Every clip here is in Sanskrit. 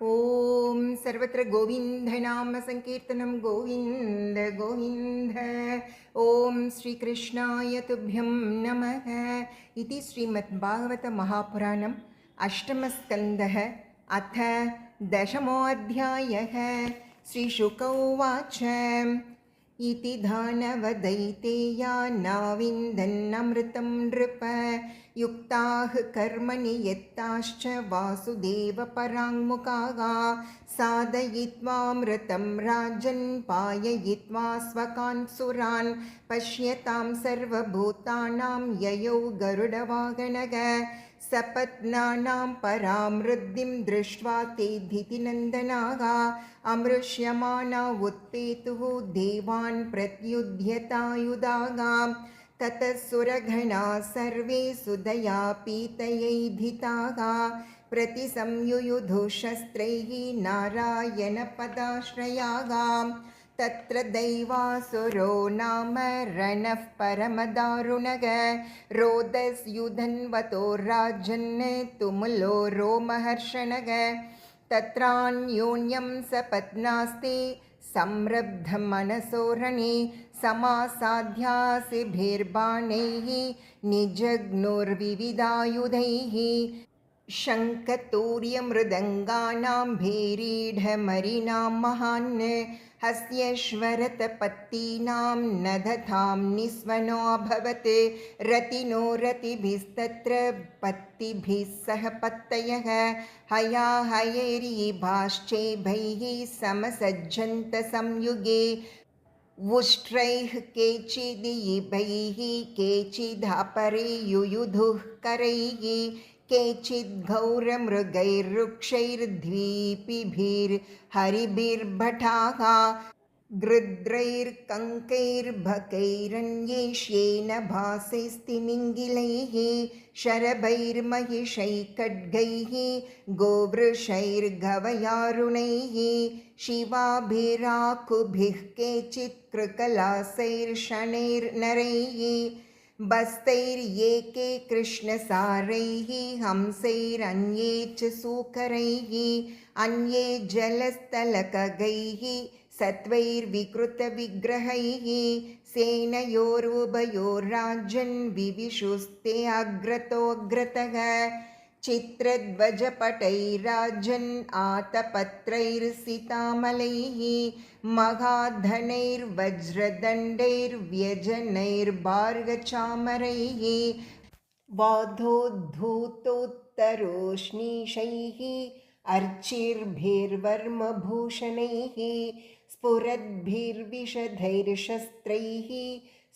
ॐ सर्वत्र गोविन्दनामसङ्कीर्तनं गोविन्द गोविन्द। ॐ श्रीकृष्णाय तुभ्यं नमः इति श्रीमद्भागवतमहापुराणम् अष्टमस्कन्धः अथ दशमोऽध्यायः। श्रीशुक उवाच इति दानवदैतेया नाविन्दन्नमृतं नृप युक्ताः कर्मणि यत्ताश्च वासुदेवपराङ्मुखाः साधयित्वामृतं राजन् पाययित्वा स्वकान् सुरान् पश्यतां सर्वभूतानां ययौ गरुडवाहनः सपत्नानां परामृद्धिं दृष्ट्वा ते धितिनन्दनाः अमृष्यमाणा उत्पेतुः देवान् प्रत्युद्यतायुधाः ततः सुरगणाः सर्वे सुदया पीतयैधिताः प्रतिसंयुयुधुः शस्त्रैः नारायणपदाश्रयाः तत्र दैवासुरो नाम रणः परमदारुणः रोदस्युधन्वतो राजन् तुमुलो रोमहर्षणः तत्रान्योन्यं सपत्नास्ते संरब्धमनसोरणे समासाध्यासिभिर्बाणैः निजग्नुर्विविधायुधैः शङ्खतूर्यमृदङ्गानां भैरीढमरिणां महान् हस्यश्वरतपत्तीनां नदतां निस्वनोऽभवत् रतिनो रतिभिस्तत्र पत्तिभिः सह पत्तयः हयाहयैर्यिभाश्चैभैः समसज्जन्त संयुगे उष्ट्रैः केचिदियिभैः केचिदपरे युयुधुः करैः केचिद्घौरमृगैर्वृक्षैर्द्वीपिभिर्हरिभिर्भटाः गृध्रैर्कङ्कैर्भकैरन्येष्येन भासैस्तिमिङ्गिलैः शरभैर्महिषैः खड्गैः गोवृषैर्गवयारुणैः शिवाभिराकुभिः केचित् कृकलासैर्शनैर्नरैः बस्तैर्येके कृष्णसारैः हंसैरन्ये च सूकरैः अन्ये जलस्थलकगैः सत्वैर्विकृतविग्रहैः सेनयोरुभयोर्राजन् विविशुस्ते अग्रतोऽग्रतः चित्रध्वजपटैर्राजन् आतपत्रैर्सितामलैः महाधनैर्वज्रदण्डैर्व्यजनैर्भार्गचामरैः वाधोद्धूतोत्तरोष्णीषैः अर्चिर्भिर्वर्मभूषणैः स्फुरद्भिर्विशधैर्शस्त्रैः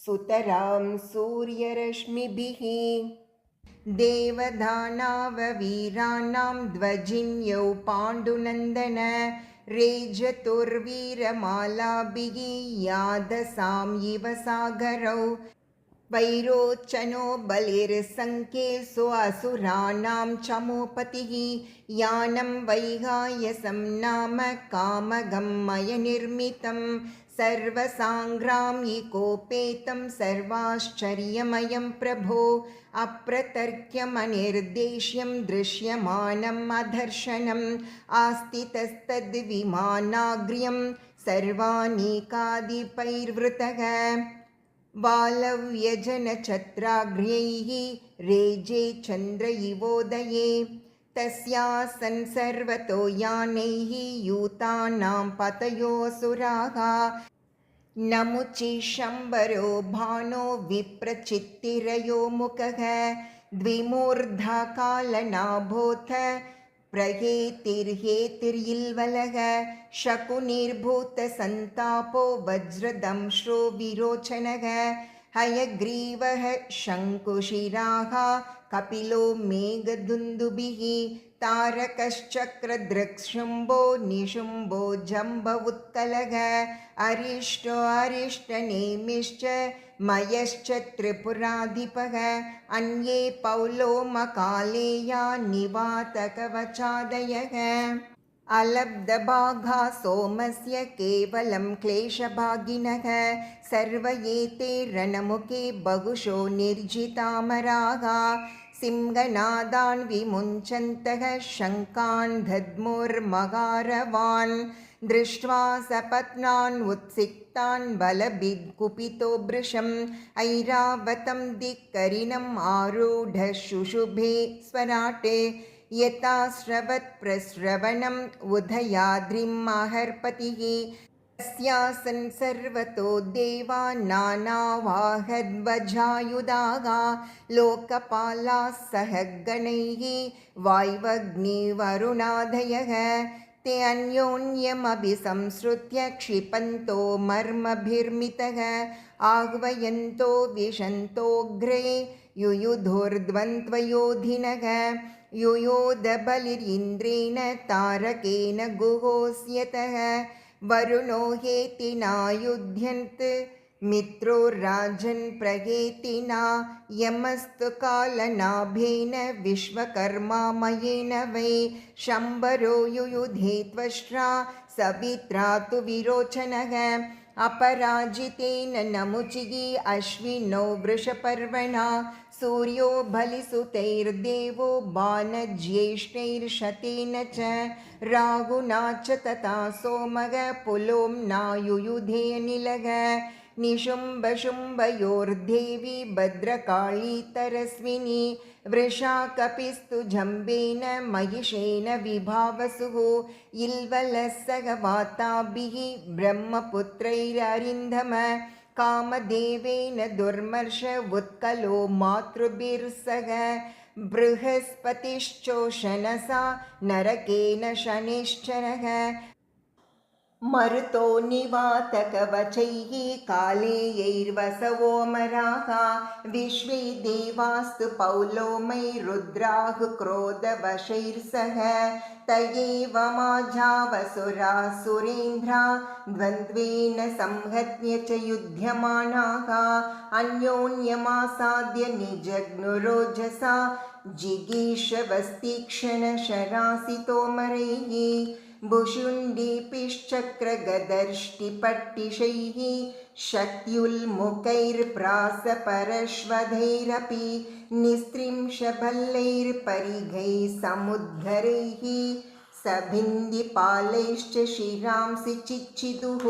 सुतरां सूर्यरश्मिभिः देवदानववीराणां ध्वजिन्यौ पाण्डुनन्दन रेजतुर्वीरमालाभिः यादसां इव सागरौ वैरोचनो बलिर्सङ्ख्ये असुराणां चमोपतिः यानं वैगायसं नाम कामगमयनिर्मितं सर्वसाङ्ग्राम्यिकोपेतं सर्वाश्चर्यमयं प्रभो अप्रतर्क्यमनिर्देश्यं दृश्यमानम् अदर्शनम् आस्थितस्तद्विमानाग्र्यं सर्वानीकादिपैर्वृतः बालव्यजनछत्राग्र्यैः रेजे चन्द्र इवोदये तस्यासन् सर्वतो यानैः यूतानां पतयोऽसुराः नमुचिशम्बरो भानो विप्रचित्तिरयो मुखः द्विमूर्धाकालनाभोऽथ प्रहेतिर्हेतिर्यिल्वलः शकुनिर्भूतसन्तापो वज्रदंश्रो विरोचनः हयग्रीवः शङ्कुशिराः कपिलो मेघदुन्दुभिः तारकश्चक्रदृक्शुम्भो निशुम्भो जम्ब उत्कलः अरिष्टो अरिष्टनेमिश्च मयश्च त्रिपुराधिपः अन्ये पौलोमकालेया निवातकवचादयः अलब्धभागा सोमस्य केवलं क्लेशभागिनः सर्व एते रणमुखे बहुशो निर्जितामराः सिंहनादान् विमुञ्चन्तः शङ्कान् दद्मुर्मगारवान् दृष्ट्वा सपत्नान् उत्सिक्तान् बलभिद्कुपितो वृषम् ऐरावतं दिक्करिणम् आरूढः शुशुभे स्वराटे यथा श्रवत्प्रस्रवणम् उदयाद्रिम् आहर्पतिः तस्यासन् सर्वतो देवा नानावाहद्वजायुधाः लोकपालाः सह गणैः वाय्वग्निवरुणादयः ते अन्योन्यमभिसंसृत्य क्षिपन्तो मर्मभिर्मितः आह्वयन्तो विशन्तोऽग्रे युयुधुर्द्वन्द्वयोधिनः युयोधबलिरिन्द्रेण तारकेण गुहोस्यतः वरुणो हेति नायुध्यन्त मित्रो राजन् प्रहेतिना यमस्तु कालनाभेन विश्वकर्मा मयेन वै शम्बरो युयुधे त्वष्ट्रा सवित्रा तु विरोचनः अपराजितेन नमुचिः अश्विनौ वृषपर्वणा सूर्यो बलिसुतैर्देवो बाणज्येष्ठैर्शतेन च राहुना च तथा सोमः पुलोम्ना युयुधे अनिलः निशुम्भशुम्भयोर्देवी भद्रकाली तरस्विनी वृषा कपिस्तु जम्बेन महिषेन विभावसुः इल्वलसः वाताभिः ब्रह्मपुत्रैररिन्दम कामदेवेन दुर्मर्ष उत्कलो मातृभिर्सह बृहस्पतिश्चोषणसा नरकेन शनिश्चरः मरुतो निवातकवचैः कालेयैर्वसवोमराः विश्वे देवास्तु पौलोमैरुद्राः क्रोधवशैर्सह तयैव माजावसुराः सुरेन्द्रा द्वन्द्वेन संहत्य च युध्यमानाः अन्योन्यमासाद्य निजग्नुरोजसा जिगीषवस्तीक्ष्णशरासितोमरैः भुशुण्डीपिश्चक्रगदर्ष्टिपट्टिशैः शक्त्युल्मुखैर्प्रासपरश्वधैरपि निस्त्रिंशभल्लैर्परिघैः समुद्धरैः सभिन्दिपालैश्च शिरांसि चिच्चिदुः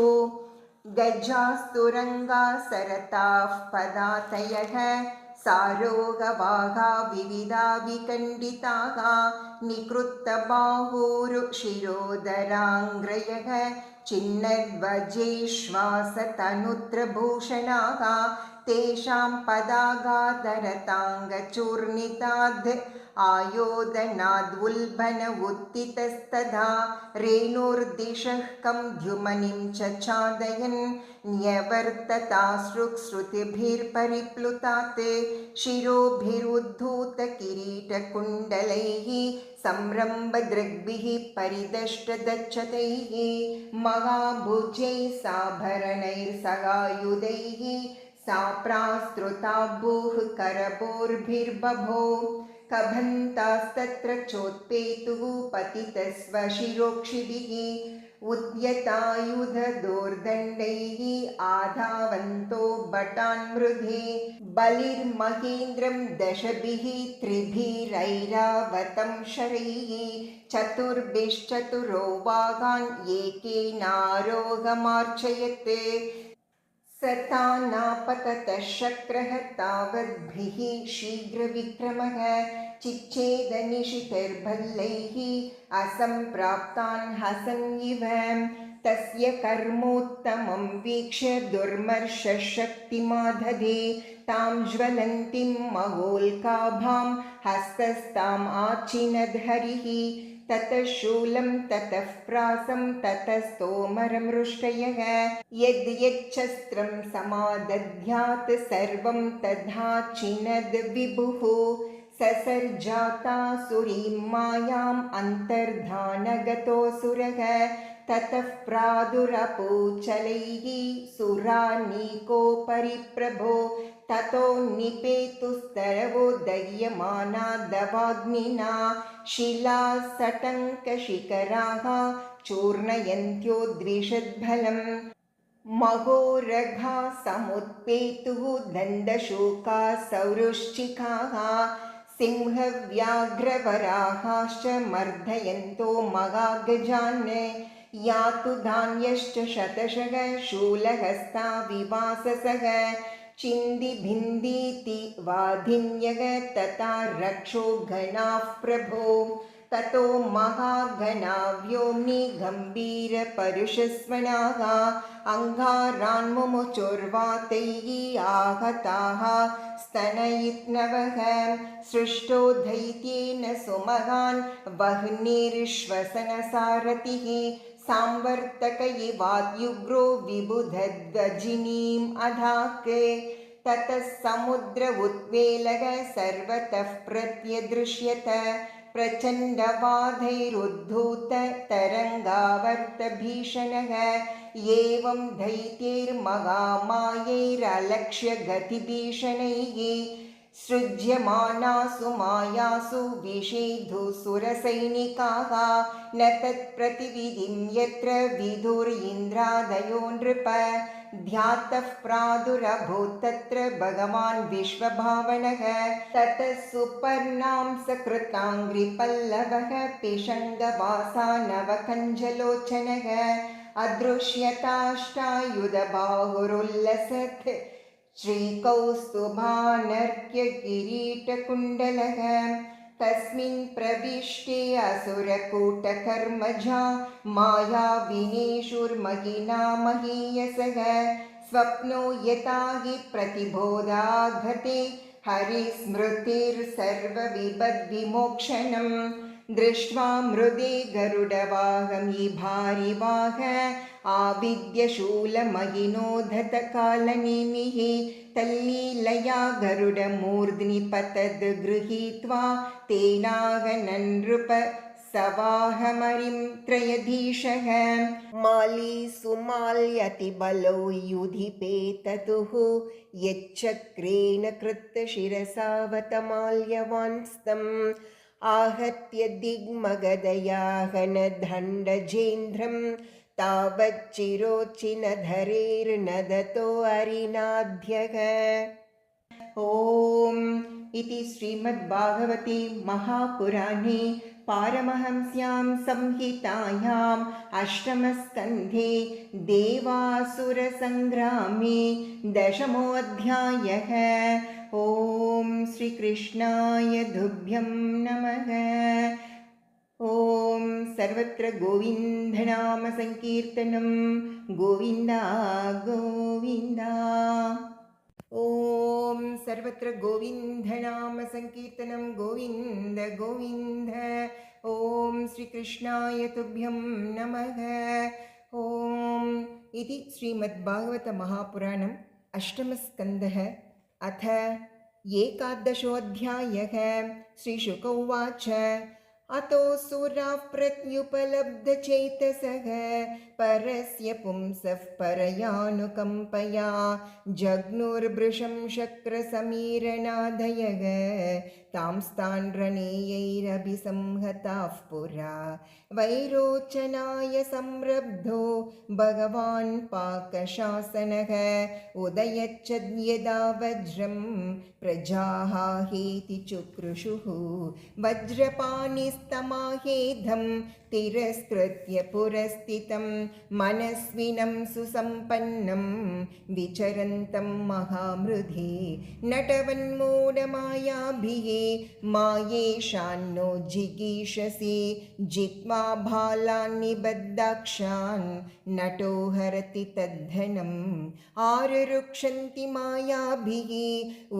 गजास्तुरङ्गा सरताः पदातयः सारोगवाहा विविधा विखण्डिताः निकृत्तबाहुरुशिरोदराङ्ग्रयः छिन्नध्वजैश्वासतनुत्रभूषणाः तेषां पदागाधरताङ्गचूर्णिताद् आयोधनाद्वुल्बन उत्थितस्तदा रेणुर्दिशः कं द्युमनिं च चादयन् न्यवर्तताश्रुश्रुतिभिर्परिप्लुतात् शिरोभिरुद्धूतकिरीटकुण्डलैः संरम्भदृग्भिः परिदष्टदच्छतैः महाभुजैः साभरणैर्सहायुधैः साप्रास्तृताभूः करभोर्भिर्बभो कभन्तास्तत्र चोत्पेतुः पतितस्वशिरोक्षिभिः उद्यतायुधदोर्दण्डैः आधावन्तो भटान् मृधे बलिर्महेन्द्रं दशभिः त्रिभिरैरावतं शरैः चतुर्भिश्चतुरो वागान् एकेनारोहमार्चयत् सतानापततः शक्रः तावद्भिः शीघ्रविक्रमः चिच्छेदनिशितैर्भल्लैः असम्प्राप्तान् हसन् इव तस्य कर्मोत्तमं वीक्ष्य दुर्मर्षशक्तिमादधे तां ज्वलन्तीं महोल्काभां हस्तस्ताम् आचिनद्हरिः ततः शूलं ततः प्रासं ततस्तोमरमृष्टयः यद्यच्छस्त्रं समादध्यात् सर्वं तथाचिनद् विभुः ससर्जातासुरीं मायाम् अन्तर्धानगतोऽसुरः ततः प्रादुरपूचलैः सुरानीकोपरि प्रभो ततो निपेतुस्तरवो दह्यमाना दवाग्निना शिलासटङ्कशिखराः चूर्णयन्त्योद्विषद्भलम् महोरघा समुत्पेतुः दन्दशोका सौरुश्चिकाः सिंहव्याघ्रवराहाश्च मर्दयन्तो महागजान् यातु धान्यश्च शतशः शूलहस्ता विवाससः चिन्दिभिन्दीति वाधिन्यः तथा रक्षो घनाः प्रभो ततो महाघना व्योम्नि गम्भीरपरुषस्वनाः अङ्गारान्मुमुचुर्वातैः आहताः स्तनयित्नवः सृष्टो दैत्येन सुमहान् वह्निर्श्वसनसारथिः सांवर्तक इवाद्युग्रो विबुधध्वजिनीम् अधाके ततः समुद्र उद्वेलः सर्वतः प्रत्यदृश्यत प्रचण्डवाधैरुद्धूत तरङ्गावर्तभीषणः एवं दैत्यैर्महामायैरलक्ष्य गतिभीषणैः सृज्यमानासु मायासु विषेधुसुरसैनिकाः न तत्प्रतिविधिं यत्र विदुरिन्द्रादयो नृप ध्यातः प्रादुरभूत् तत्र भगवान् विश्वभावनः ततः सुपर्णां सकृताङ्घ्रिपल्लवः पिशङ्गवासानवकञ्जलोचनः अदृश्यताष्टायुधबाहुरुल्लसत् श्रीकौस्तुभानर्घ्यकिरीटकुण्डलः तस्मिन् प्रविष्टे असुरकूटकर्मजा मायाविनेशुर्महिना महीयसः स्वप्नो यथा हि प्रतिबोधाघटे हरिस्मृतिर्सर्वविपद्विमोक्षणम् दृष्ट्वा मृदे गरुडवाहमि भारिवाह आविद्यशूलमहिनोधतकालनेमिः तल्लीलया गरुडमूर्ध्नि पतद् गृहीत्वा तेनागननृप सवाहमरिं त्रयधीशः माली सुमाल्यतिबलो युधिपेततुः यच्चक्रेण कृतशिरसावतमाल्यवांस्तम् आहत्य दिग्मगदयाहनदण्डजेन्द्रं तावच्चिरोचिनधरेर्नदतो अरिनाध्यः। ॐ इति श्रीमद्भागवते महापुराणे पारमहंस्यां संहितायाम् अष्टमस्कन्धे देवासुरसङ्ग्रामे दशमोऽध्यायः। ॐ श्रीकृष्णाय तुभ्यं नमः। ॐ सर्वत्र गोविन्दनाम संकीर्तनं गोविन्दा गोविन्दा। ॐ सर्वत्र गोविन्दनाम संकीर्तनं गोविन्द गोविन्द। ॐ श्रीकृष्णाय तुभ्यं नमः। ॐ इति श्रीमद्भागवतमहापुराणम् अष्टमस्कन्धः अथ एकादशोऽध्यायः। श्रीशुक उवाच अतोऽसुराः प्रत्युपलब्धचेतसः परस्य पुंसः परयानुकम्पया जग्नुर्भृशं शक्रसमीरणादयः तांस्तान् रणेयैरभिसंहताः पुरा वैरोचनाय संरब्धो भगवान् पाकशासनः उदयच्छद्यदा वज्रं प्रजाः हेति चुक्रुषुः वज्रपाणिस्तमाहेधं तिरस्कृत्य पुरस्थितं मनस्विनं सुसम्पन्नं विचरन्तं महामृधे नटवन्मूढमायाभिः मायेशान्नो जिगीषसि जित्वा भालान् निबद्धाक्षान् नटो हरति तद्धनम् आरुरुक्षन्ति मायाभिः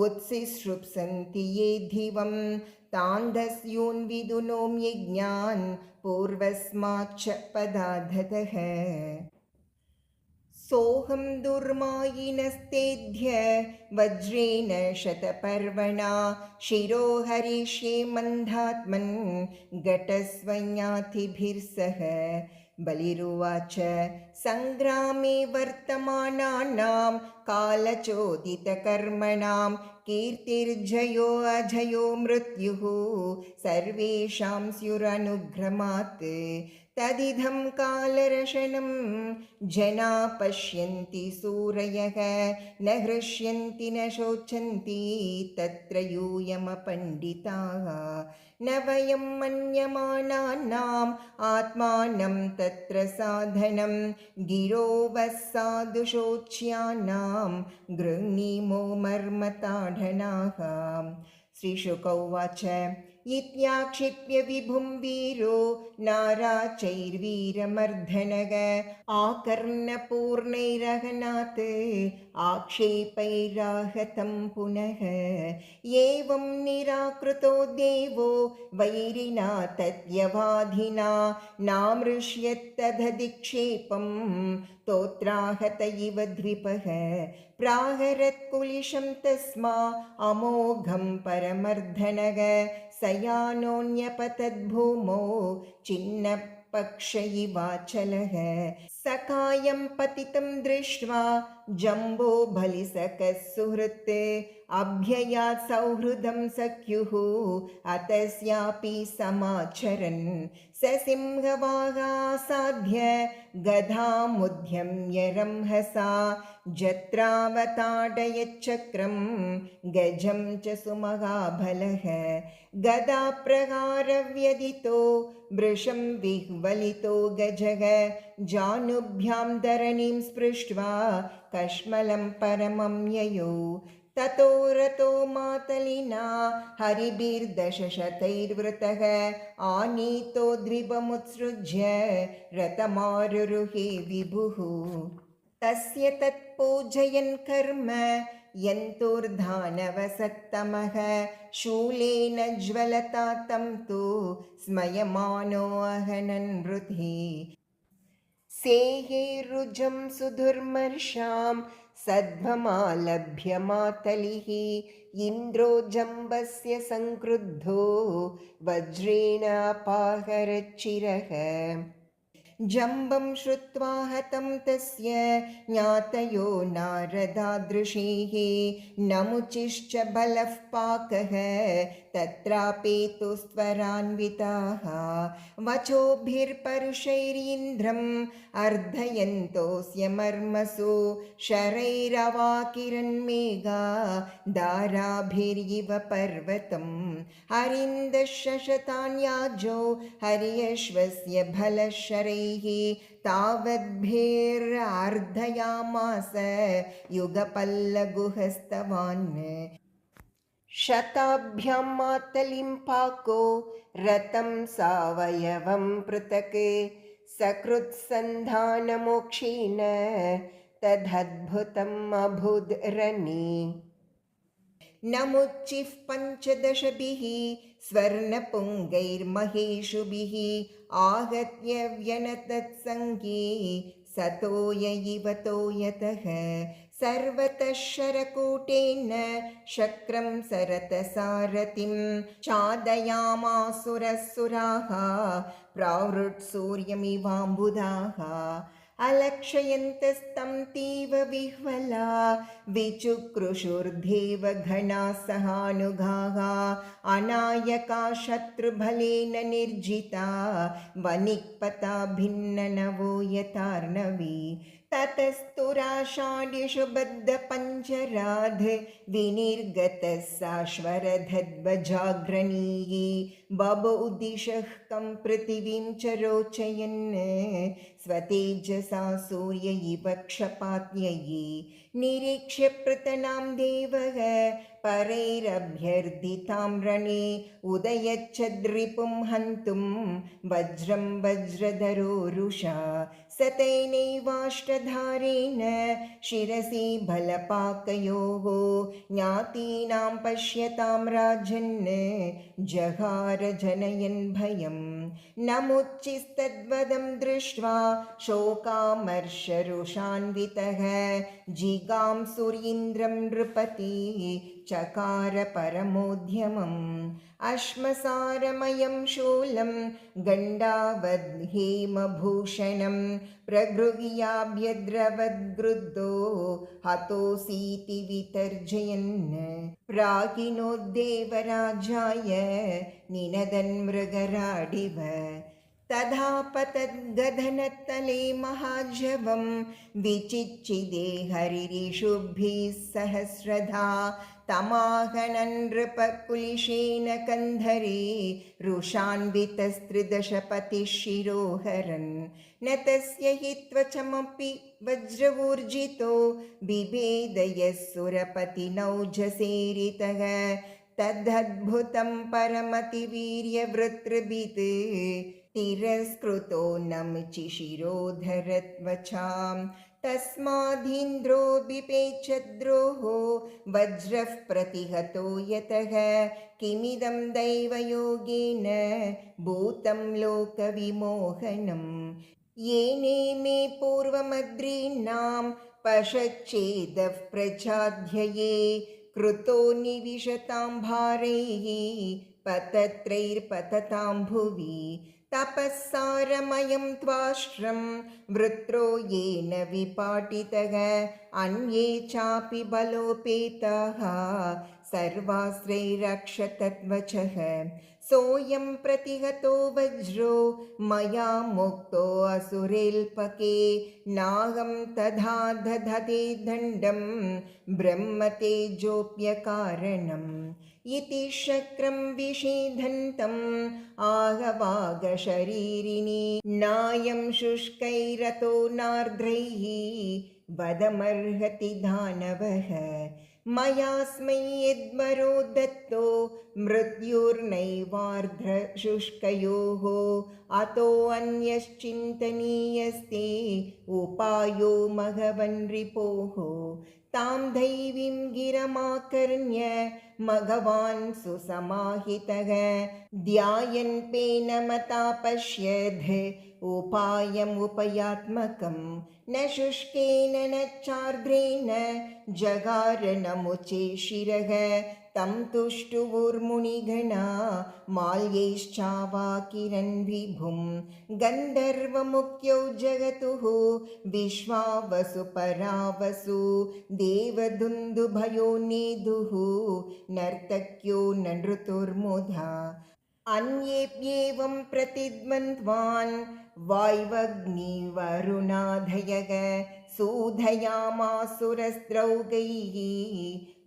उत्सिसृप्सन्ति ये धिवं तान्धस्यून् विदुनोम्यज्ञान् पूर्वस्माच्च पदाधतः सोऽहं दुर्मायिनस्तेद्य वज्रेण शतपर्वणा शिरो हरिष्ये मन्दात्मन् घटस्वज्ञातिभिर्सह बलिरुवाच सङ्ग्रामे वर्तमानानां कालचोदितकर्मणां कीर्तिर्जयो अजयो मृत्युः सर्वेषां स्युरनुग्रमात् तदिदं कालरशनं जना पश्यन्ति सूरयः न हृष्यन्ति न शोचन्ति तत्र यूयमपण्डिताः न वयं मन्यमानानाम् आत्मानं तत्र साधनं गिरो वः साधुशोच्यानां गृह्णीमो मर्मताडनाः। श्रीशुक उवाच इत्याक्षिप्य विभुं वीरो नाराचैर्वीरमर्धनः आकर्णपूर्णैरहनात् आक्षेपैराहतं पुनः एवं निराकृतो देवो वैरिणा तद्यवाधिना नामृष्यत्तदधिक्षेपं तोत्राहत इव द्विपः प्राहरत्कुलिशं तस्मा अमोघं परमर्धनः सयानोऽन्यपतद्भूमौ छिन्नपक्ष इवाचलः सकायं पतितं दृष्ट्वा जम्बो बलिसकः सुहृत् अभ्ययात् सौहृदं सख्युः अतस्यापि समाचरन् स सिंहवाहासाध्य गदामुद्यम्य रंहसा जत्रावताडयच्चक्रं गजं च सुमहाबलः गदाप्रहारव्यदितो वृषं विह्वलितो गजः जानुभ्यां धरणीं स्पृष्ट्वा कश्मलं परमं ययौ ततो रतो मातलिना हरिभिर्दशशतैर्वृतः आनीतो द्विपमुत्सृज्य रथमारुरुहे विभुः तस्य तत्पूजयन् कर्म यन्तुर्धानवसत्तमः शूलेन ज्वलता तं तु स्मयमानो अहनन् वृधि सेहेरुजं सुदुर्मर्षां सद्भमालभ्य मातलिः इन्द्रो जम्बस्य संक्रुद्धो वज्रेण अपाहरच्चिरः जम्बं श्रुत्वा हतं तस्य ज्ञातयो नारदादृशीः नमुचिश्च बलः पाकः तत्रापेतुस्त्वरान्विताः वचोभिर्परुषैरीन्द्रम् अर्धयन्तोऽस्य मर्मसु शरैरवाकिरन्मेघा दाराभिरिव पर्वतम् हरिन्दशशतान्याजो हर्यश्वस्य बलशरैः तावद्भिरर्धयामास युगपल्लगुहस्तवान् शताभ्यां मातलिं पाको रतं सावयवं पृथक् सकृत्सन्धानमोक्षेण तदद्भुतम् अभूद्रनि नमुच्चिः पञ्चदशभिः स्वर्णपुङ्गैर्महेषुभिः आहत्य व्यनतत्सङ्गी सतोय इव तोयतः सर्वतः शरकूटेन शक्रं सरतसारथिं चादयामासुरसुराः प्रावृट्सूर्यमिवाम्बुधाः अलक्षयन्तस्तं तीव विह्वला विचुक्रुषुर्देव घना सहानुगाः अनायका शत्रुबलेन निर्जिता वनिक्पता भिन्ननवो यथार्णवी ततस्तुराषाढ्यषु बद्धपञ्जराद् विनिर्गतः साश्वरध्वजाग्रणीः बभूदिशः कं पृथिवीं च रोचयन् स्वतेजसा सूर्य इव क्षपात्यैः निरीक्ष्य पृतनां देवः परैरभ्यर्थितां रणे उदयच्छद्रिपुं हन्तुं वज्रं वज्रधरोरुषा सतेनैवाष्टधारेण शिरसि बलपाकयोः ज्ञातीनां पश्यतां राजन् जहार जनयन् भयम् नमुच्चिस्तद्वदं दृष्ट्वा शोकामर्षरुषान्वितः जिगां सुरीन्द्रं नृपति चकार परमोद्यमम् अश्मसारमयं शूलं गण्डावद्हेमभूषणं प्रगृह्याभ्यद्रवद्गृद्धो हतोऽसीति वितर्जयन् प्रागिनोद्देवराजाय निनदन् मृगराडिव तथा पतद्गगनतले महाजवं विचिच्चिदे हरिरिषुभिः सहस्रधा तमाहनन् नृपकुलिशेन कन्धरे रुषान्वितस्त्रिदशपतिः शिरोहरन् न तस्य हि त्वचमपि वज्रवूर्जितो बिभेदयः सुरपतिनौजसेरितः तदद्भुतं परमतिवीर्यवृत्रभित् तिरस्कृतो नमचिशिरोधरत्वचां तस्मादिन्द्रो बिपेच्छद्रोहो वज्रः प्रतिहतो यतः किमिदं दैवयोगेन भूतं लोकविमोहनम् येने मे पूर्वमद्रीणां पश्चेदः प्रजाध्यये कृतो निविशतां भारैः पतत्रैर्पततां भुवि तपःसारमयं त्वाश्रं वृत्रो येन विपाटितः अन्ये चापि बलोपेताः सर्वास्त्रैरक्षतत्वचः सोऽयं प्रतिहतो वज्रो मया मुक्तो असुरेल्पके नाहं तथा दधते दण्डं ब्रह्मतेजोऽप्यकारणम् इति शक्रं विषेधन्तम् आहवागशरीरिणी नायं शुष्कैरतो नार्द्रैः वदमर्हति दानवः मयास्मै यद्वरो दत्तो मृत्युर्नैवार्द्रशुष्कयोः अतोऽन्यश्चिन्तनीयस्ते उपायो मघवन्रिपोः तां दैवीं गिरमाकर्ण्य मघवान् सुसमाहितः ध्यायन् पेनमता पश्यद् उपायमुपयात्मकं न शुष्केन न चार्द्रेण जगार नमुचे शिरः तं तुष्टुवुर्मुनिगणा माल्यैश्चावाकिरन् विभुं गन्धर्वमुख्यौ जगतुः विश्वावसु परावसु देवदुन्दुभयो नेदुः नर्तक्यो न नृतुर्मुधा अन्येऽप्येवं प्रतिद्वन्द्वान् वाय्वग्निवरुणाधयः सूधयामासुरस्त्रौगैः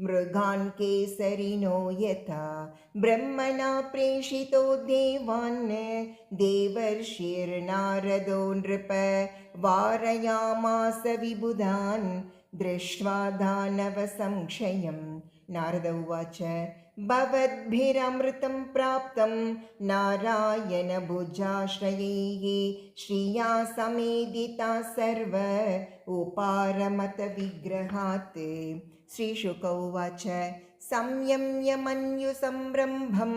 मृगान् केसरिणो यथा ब्रह्मणा प्रेषितो देवान् देवर्षिर्नारदो नृप वारयामास विबुधान् दृष्ट्वा दानवसंक्षयं नारद उवाच भवद्भिरमृतं प्राप्तं नारायणभुजाश्रयैः श्रिया समेदिता सर्व उपारमत विग्रहात् श्रीशुक उवाच संयम्य मन्युसंरम्भं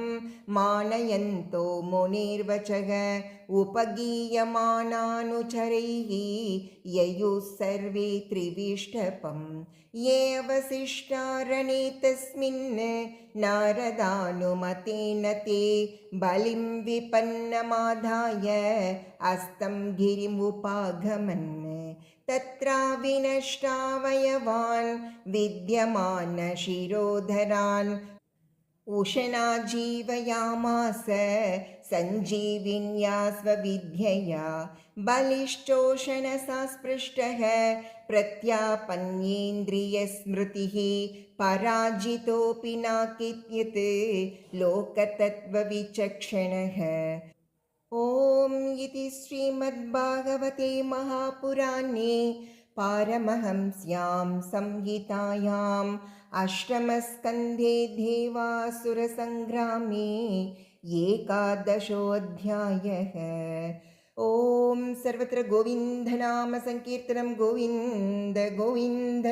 मानयन्तो मुनिर्वचः उपगीयमानानुचरैः ययुः सर्वे त्रिविष्टपम् ये अवशिष्टारणे तस्मिन् नारदानुमतेन ते बलिं विपन्नमादाय अस्तं गिरिमुपागमन् तत्राविनष्टावयवान् विद्यमानशिरोधरान् उशना जीवयामास सञ्जीविन्या स्वविद्यया बलिष्ठोशनसा स्पृष्टः प्रत्यापन्येन्द्रियस्मृतिः पराजितोऽपि नाकित्यत् लोकतत्त्वविचक्षणः। ॐ इति श्रीमद्भागवते महापुराणे पारमहंस्यां संहितायाम् अष्टमस्कन्धे देवासुरसङ्ग्रामे 11. ॐ सर्वत्र गोविन्दनाम संकीर्तनं गोविन्द गोविन्द।